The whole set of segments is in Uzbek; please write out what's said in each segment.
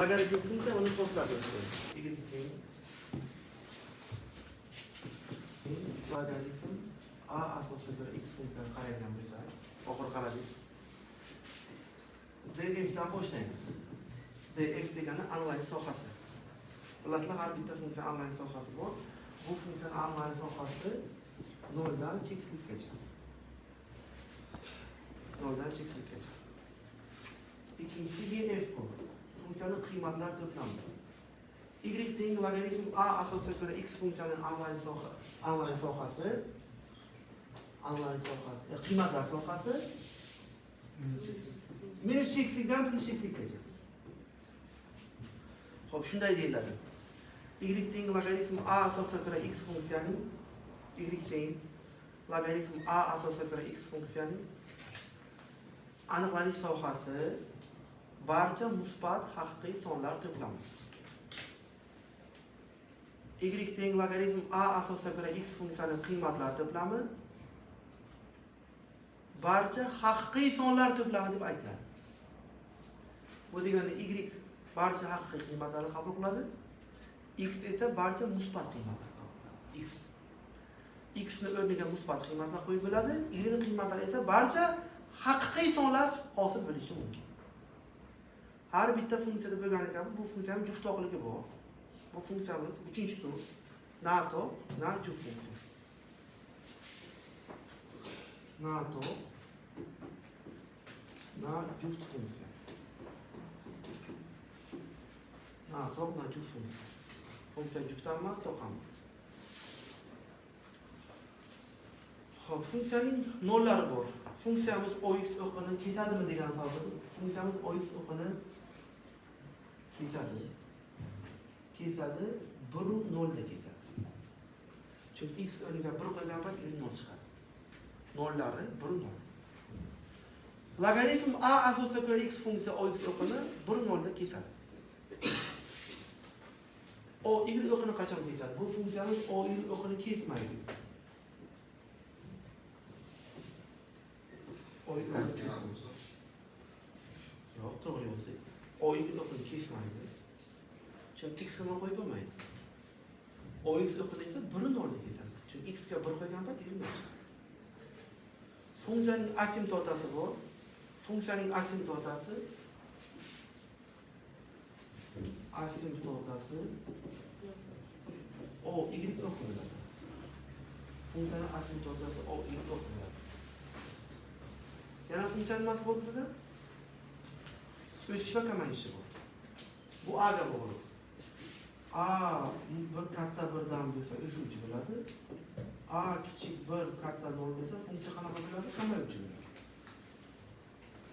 Logaritm funksiya uni qo'shiladi. Y teng logaritm a asosiga ko'ra x funksiyani qaraydigan bo'lsa, oxir qaradik. df dan boshlaymiz. df degani onlayn sohasi. Bilasizlar, har bitta funksiya onlayn sohasi bor. Bu funksiyaning onlayn sohasi 0 dan cheksizlikgacha. 0 dan cheksizlikgacha. Ikkinchisi df bu. Funksiyaning qiymatlar to'plami. Y teng logaritm a asosiga ko'ra x funksiyaning onlayn sohasi qiymatlar sohasi minus cheksizlikdan plus cheksizlikgacha. Xo'p, shunday deyiladi. Y teng logaritm a asosiga ko'ra x funksiyaning y teng logaritm a asosiga ko'ra x funksiyaning aniqlanish sohasi barcha musbat haqiqiy sonlar to'plami. Y teng logaritm a asosiga ko'ra x funksiyaning qiymatlar to'plami barcha haqiqiy sonlar to'plami deb aytiladi. Bu degani y barcha haqiqiy qiymatlarni qabul qiladi. X esa barcha musbat qiymatlarni qabul qiladi. X ni o'rniga musbat qiymatlar qo'yib bo'ladi. Y ning qiymatlari esa barcha haqiqiy sonlar hosil bo'lishi mumkin. Har bitta funksiyada bo'lgan ekan, bu funksiyaning juftliqligi bor. Bu funksiyamiz ikkinchi tur na to na juft funksiya. Na to na juft funksiya. Na to na juft funksiya. Funksiya juft emas, to'q emas. Xo'p, funksiyaning nollari bor. Funksiyamiz ox o'qini kesadimi degan savol. Funksiyamiz ox o'qini kesadi, 1 u 0 da kesadi. Chunki x o'rniga 1 qo'ygan payt 0 chiqadi. Nollari 1 0. Logaritm a asosiga ko'ra x funksiya ox o'qini 1 0 da kesadi. O y o'qini qachon kesadi? Bu funksiyamiz o y o'qini kesmaydi. Yo'q, to'g'ri bo'lsa. O y o'qini kesmaydi. Chunki x ga qo'yib bo'lmaydi. Ox o'qini esa 1 0 da kesadi. Chunki x ga 1 qo'ygan payt 20 chiqadi. Funksiyaning asimtotasi bor. Funksiyaning asimtotasi o y o'qiladi. Funksiyaning asimtotasi o y o'qiladi. Yana funksiyaning nimasi bor bizda? O'sish va kamayishi bor. Bu a ga bog'liq. A bir katta birdan bo'lsa o'suvchi bo'ladi. A kichik 1 katta 0 bo'lsa funksiya qanaqa bo'ladi? Kamayuvchi bo'ladi.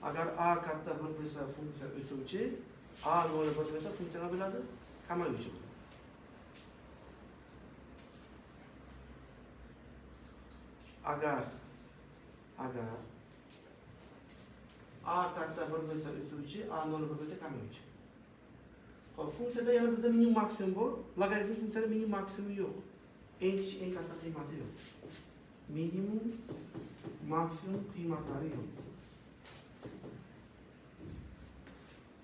Agar a katta 1 bo'lsa funksiya o'suvchi, a 0 bo'lsa funksiya nima bo'ladi? Kamayuvchi bo'ladi. Agar a katta 1 bo'lsa o'suvchi, a 0 bo'lsa kamayuvchi. Xo'p, funksiyada yana bizda minimum maksimum bor. Logaritm funksiyada minimum maksimum yo'q. Eng kichik, eng katta qiymati yo'q. Minimum, maksimum qiymatlari yo'q.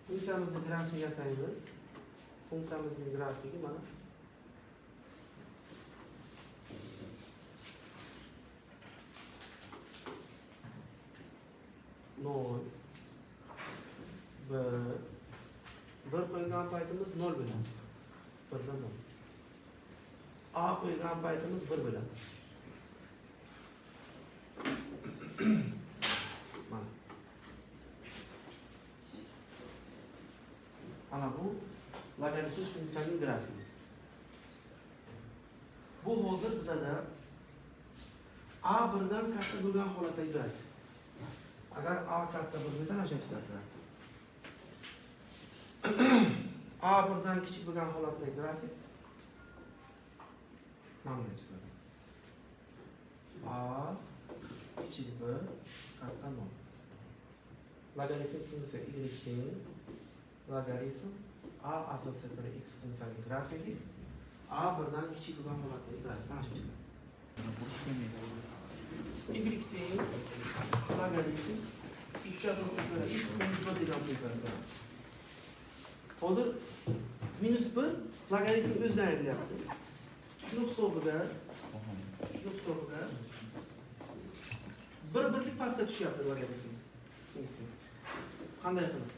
Funksiyamizning grafini yasaymiz. Funksiyamizning grafigi mana. Bir qo'ygan paytimiz 0 bo'ladi. 1 dan 0. A qo'ygan paytimiz 1 bo'ladi. Mana. Ana bu logaritm funksiyaning grafiki. Bu hozir bizada a 1 dan katta bo'lgan holatdagi grafik. Agar a katta 1 bo'lsa, mana shunday chiqadi. A 1 dan kichik bo'lgan holatdagi grafik mana bunday chiqadi. A kichik 1 katta 0. Logaritm funksiya y teng logaritm a asosiga ko'ra x funksiyaning grafiki a 1 dan kichik bo'lgan holatdagi grafik mana shu chiqadi. Y teng logaritm x asosiga ko'ra x funksiya degan funksiyani Hozir -1 logaritm o'zidan ayrilyapti. Shuni hisobida bir birlik pastga tushyapti logaritm funksiya. Qanday qilib?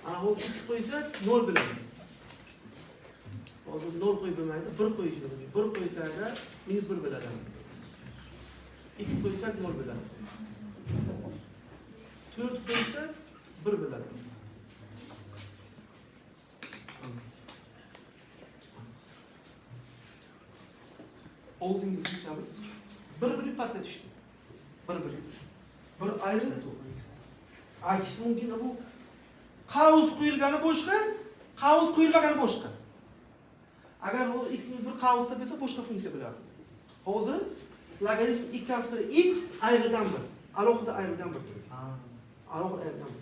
Ana bu 2 qo'ysak 0 bo'ladi. Hozir 0 qo'yib bo'lmaydi, 1 qo'yish kerak. 1 qo'ysak-da -1 bo'ladi. 2 qo'ysak 0 bo'ladi. 4 qo'ysak 1 bo'ladi. Oldingi funksiyamiz bir birlik pastga tushdi. Bir ayriliq to'g'ri. Aytish mumkin bu qavs qo'yilgani boshqa, qavs qo'yilmagani boshqa. Agar hozir x ni bir qavsda bo'lsa boshqa funksiya bo'lardi. Hozir logaritm 2 qavsda x ayrilgan 1, alohida ayrilgan 1 turibdi. Alohida ayrilgan 1.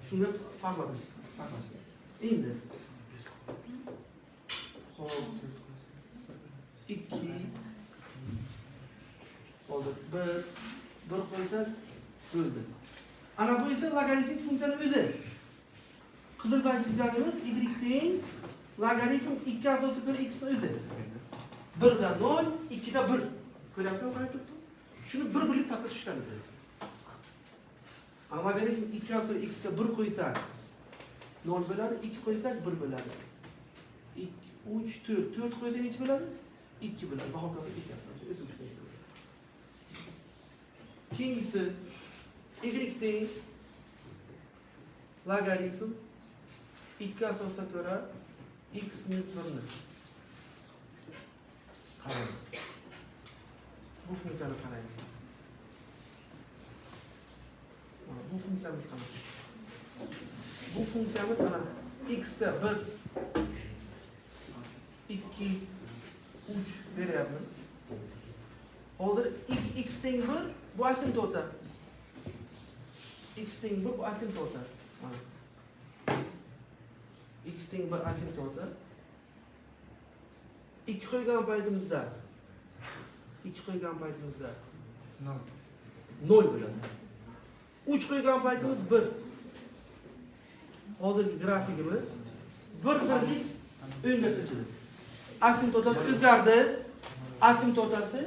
Shuni farqlaymiz. Endi hop 2 hozir 1 qo'ysak bo'ldi. Ana bu esa logaritmik funksiyaning o'zi. Qizil bilan chizganimiz y teng logaritm 2 asosi bir x ni o'zi. 1 dan 0, 2 dan 1. Ko'ryapsizmi qanday turibdi? Shuni bir birlik pastga tushgan edi. Ana logaritm 2 asosi x ga 1 qo'ysak 0 bo'ladi, 2 qo'ysak 1 bo'ladi. 2 3 4 qo'ysak necha bo'ladi? 2 bo'ladi. Bahokasi 2 asosi o'zi uchun. Keyingisi y teng logaritm 2 asosga ko'ra x minus 1 ni qaraymiz. Bu funksiyani qaraymiz. Bu funksiyamiz qanaqa? Bu funksiyamiz mana x ga 1 2 3 beryapmiz. Hozir x teng 1 bu asymptota. X teng 1 bu asymptota. X teng 1 asymptota. 2 qo'ygan paytimizda 0 bo'ladi. 3 qo'ygan paytimiz 1. Hozirgi grafikimiz 1 birlik o'ngga sochildi. Asymptotasi o'zgardi. Asymptotasi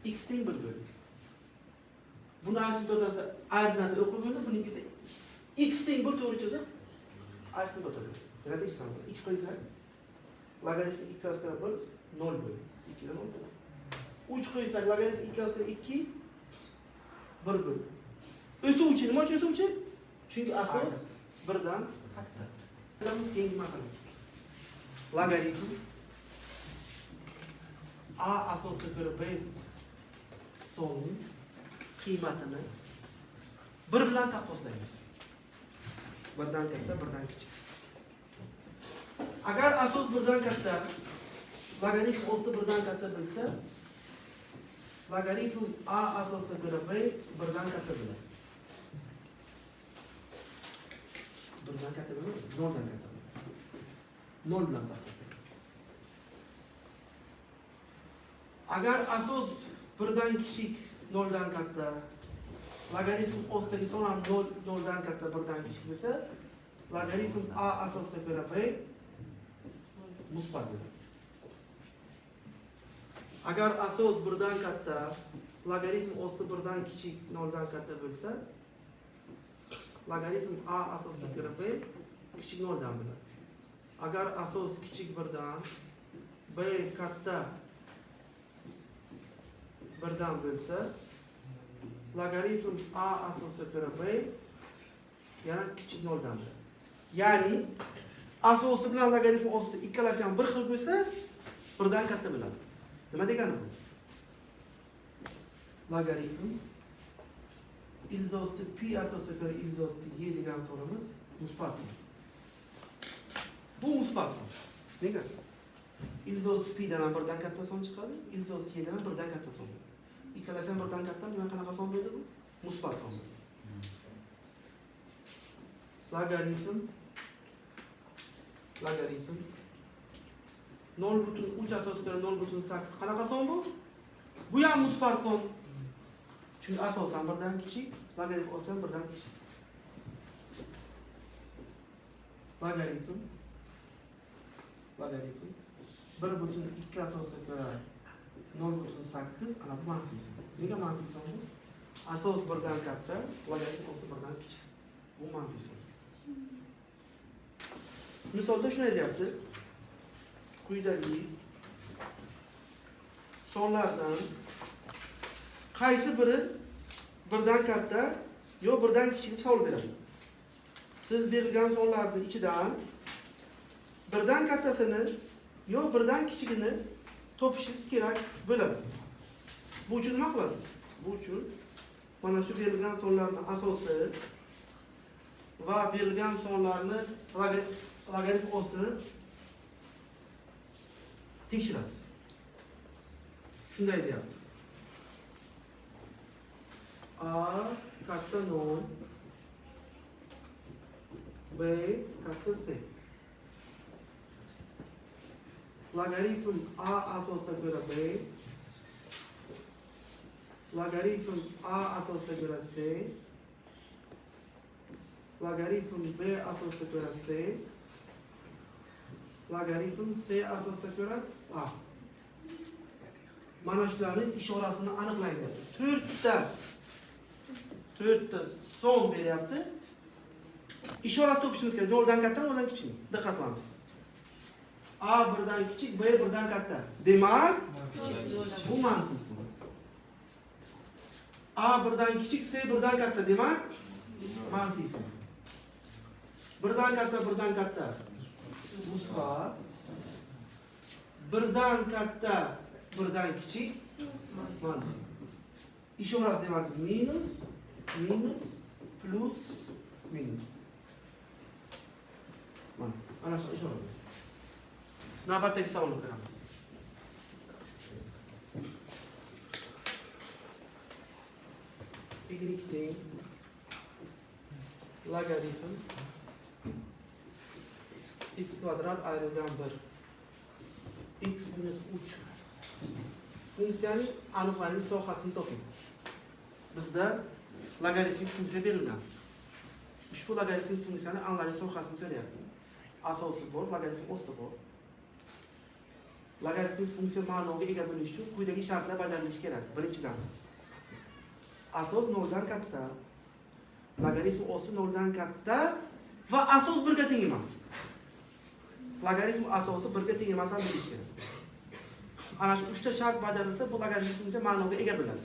x teng 1 bo'ldi. Buni asymptotasi ayriladi, o'qib bo'ldi. Buniki esa x teng 1 to'g'ri chizib asymptota bo'ldi. Yana tekshiramiz. 2 qo'ysak logaritm 2 asosga 1 0 bo'ldi. 2 dan 0 bo'ldi. 3 qo'ysak logaritm 2 asosga 2 1 bo'ldi. O'suvchi nima uchun o'suvchi? Chunki asos 1 dan katta. Bilamiz keyingi masala. Logaritm a asosga ko'ra b sonning qiymatini 1 bilan taqqoslaymiz. 1 dan katta, 1 dan kichik. Agar asos 1 dan katta, logaritm o'zi 1 dan katta bo'lsa, logaritm a asosga ko'ra b 1 dan katta bo'ladi. 1 dan katta bo'ladi, 0 dan katta bo'ladi. 0 bilan taqqoslaymiz. Agar asos 1 dan kichik 0 dan katta, logaritm ostidagi son ham 0 dan katta 1 dan kichik bo'lsa, logaritm a asosga ko'ra b musbat bo'ladi. Agar asos 1 dan katta, logaritm osti 1 dan kichik 0 dan katta bo'lsa, logaritm a asosga ko'ra b kichik 0 dan bo'ladi. Agar asos kichik 1 dan, b katta 1 dan bo'lsa, logaritm a asosga ko'ra b yana kichik 0 dan bo'ladi. Ya'ni asosi bilan logaritm osti ikkalasi ham bir xil bo'lsa, 1 dan katta bo'ladi. Nima degani bu? Logaritm ilzosti pi asosga ko'ra ilzosti y degan sonimiz musbat son. Bu musbat son. Nega? Ilzosti pi dan 1 dan katta son chiqadi, ilzosti y dan 1 dan katta son. Ikkalasi ham 1 dan katta, nima qanaqa son bo'ldi bu? Musbat son. Logaritm 0,3 asosga 0,8 qanaqa son bu? Bu ham musbat son. Chunki asosan 1 dan kichik, logaritm oson 1 dan kichik. logaritm 1/2 asosga ko'ra 0,8 ana bu manfiysi. Nega manfiy son bu? Asos birdan katta, logaritm osti birdan kichik. Bu manfiy son. Misolda shunday deyapti. Quyidagi sonlardan qaysi biri birdan katta yo birdan kichik deb savol beradi. Siz berilgan sonlarning ichidan birdan kattasini yo birdan kichigini topishingiz kerak bo'ladi. Bu uchun nima qilasiz? Bu uchun mana shu berilgan sonlarning asosi va berilgan sonlarni logaritm ostini tekshirasiz. Shunday deyapti. A katta 0, B katta C. Logaritm A asosga ko'ra B, logaritm A asosga ko'ra C, logaritm B asosga ko'ra C, logaritm C asosga ko'ra A. Mana shularning ishorasini aniqlang deb. 4 ta son beryapti. Ishora topishimiz kerak. 0 dan katta, 0 dan kichik. Diqqatlanamiz. A birdan kichik, B birdan katta. Demak, bu manfiy. A birdan kichik, C birdan katta. Demak, manfiy. Birdan katta. Musbat. Birdan katta, birdan kichik. Manfiy. İşorası demek minus, plus, minus. Ana şu işorası. Navbatdagi savolni ko'ramiz. Y teng logaritm x kvadrat ayrılgan 1 x minus 3 funksiyaning aniqlanish sohasini toping. Bizda logaritmik funksiya berilgan. Ushbu logaritmik funksiyaning aniqlanish sohasini so'rayapti. Asosi bor, logaritm osti bor. Logaritmik funksiya ma'noga ega bo'lish uchun quyidagi shartlar bajarilishi kerak. Birinchidan, asos 0 dan katta, logaritm osti 0 dan katta va asos 1 ga teng emas. Logaritm asosi 1 ga teng emasligini bilish kerak. Ana shu 3 ta shart bajarilsa, bu logaritmik funksiya ma'noga ega bo'ladi.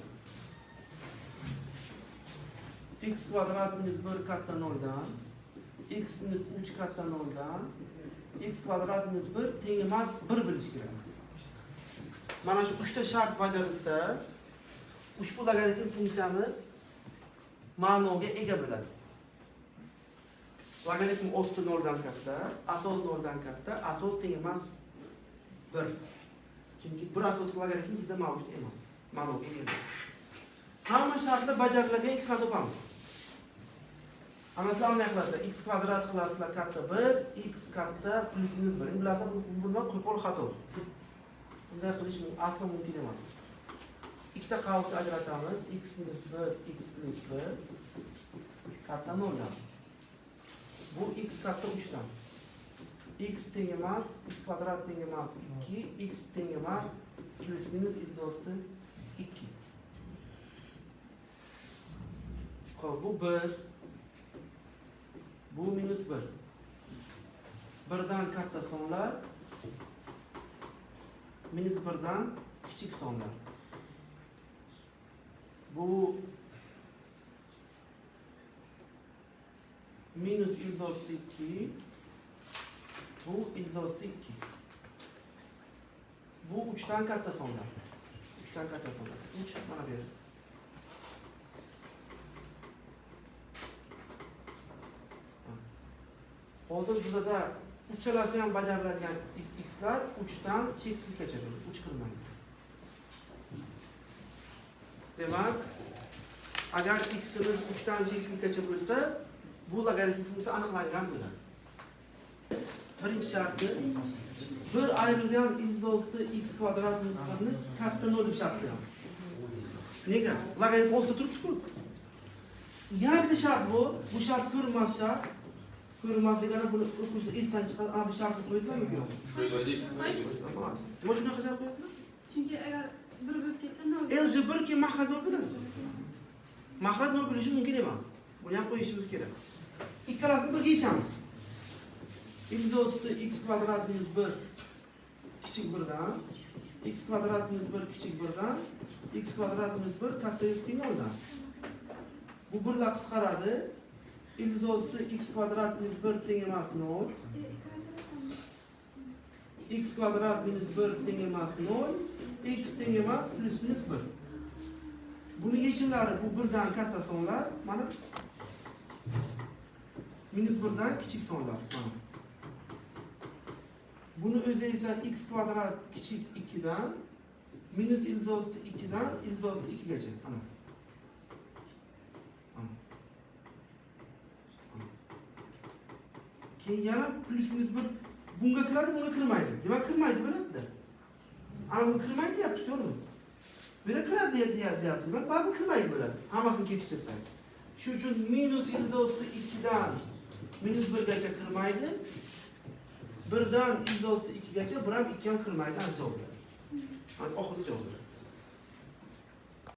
X kvadrat minus 1 katta 0 dan, x minus 3 katta 0 dan, x kvadrat minus 1 teng emas 1 bilish kerak. Mana shu 3 ta shart bajarilsa, ushbu logaritm funksiyamiz ma'noga ega bo'ladi. Logaritm osti 0 dan katta, asos 0 dan katta, asos teng emas 1. Chunki bir asosli logaritm bizda mavjud emas. Ma'noga ega bo'ladi. Hamma shartlar bajariladigan x ni topamiz. Ana sizlar qilasizlar, x kvadrat qilasizlar katta 1, x katta plus minus 1. Bularga bundan qo'pol xato. Bunday qilish aslo mumkin emas. Ikkita qavsni ajratamiz. X minus 1, x plus 1 katta 0 dan. Bu x katta 3 dan. X teng emas, x kvadrat teng emas 2, x teng emas plus minus x osti 2. Xo'p, bu 1. Bu minus 1. Birdan katta sonlar, minus 1dan kichik sonlar. Bu minus x osti 2, bu x osti 2. Bu 3dan katta sonlar. 3dan katta sonlar. 3 mana bu yer. Hozir bizda uchalasi ham bajariladigan x'lar 3 dan cheksizgacha bo'ladi. 3 qilmaydi. Demak, agar x'imiz 3 dan cheksizgacha bo'lsa, bu logaritm funksiya aniqlangan bo'ladi. Birinchi sharti bir ayrilgan x osti x kvadrat nisbatini katta 0 deb shartlaymiz. Nega? Logaritm osti turibdi-ku. Yana bitta shart bu shart ko'rinmas shart. Ko'rinmasligini buni o'qishda esdan chiqarib, "A, bu shartni qo'yasizlarmi yo'qmi?" Tamam. Nima shunaqa qilib qo'yasizlar? Chunki agar bir bo'lib ketsa, nol. Algebr keyin maxrat bo'lib biladi. Maxrat bo'lib bilishi mumkin emas. Buni ham qo'yishimiz kerak. Ikkalasini birga yechamiz. X o'sti x kvadrat minus 1 kichik 1 dan x kvadrat minus 1 kichik 1 dan x kvadrat minus 1 katta teng 0 dan. Bu birlar qisqaradi. X o'sti x kvadrat minus 1 teng emas 0. X kvadrat minus 1 teng emas 0. X teng emas plus minus 1. Buni yechimlari bu 1 dan katta sonlar, mana minus 1 dan kichik sonlar, mana. Buni o'zi esa x kvadrat kichik 2 dan minus x o'sti 2 dan x o'sti 2 gacha, mana. Keyin yana plus minus 1 bunga kiradi, bunga kirmaydi. Demak kirmaydi bo'ladi-da. Ana bu kirmaydi deyapti, to'g'rimi? Buni kiradi deyapti. Demak bu kirmaydi bo'ladi. Hammasini ketishtirsak. Shuning uchun minus x o'sti 2 dan minus 1 gacha kirmaydi. 1 dan x o'sti 2 gacha, bir ham 2 ham kirmaydi, ana javob beradi. Mana oxirgi javob.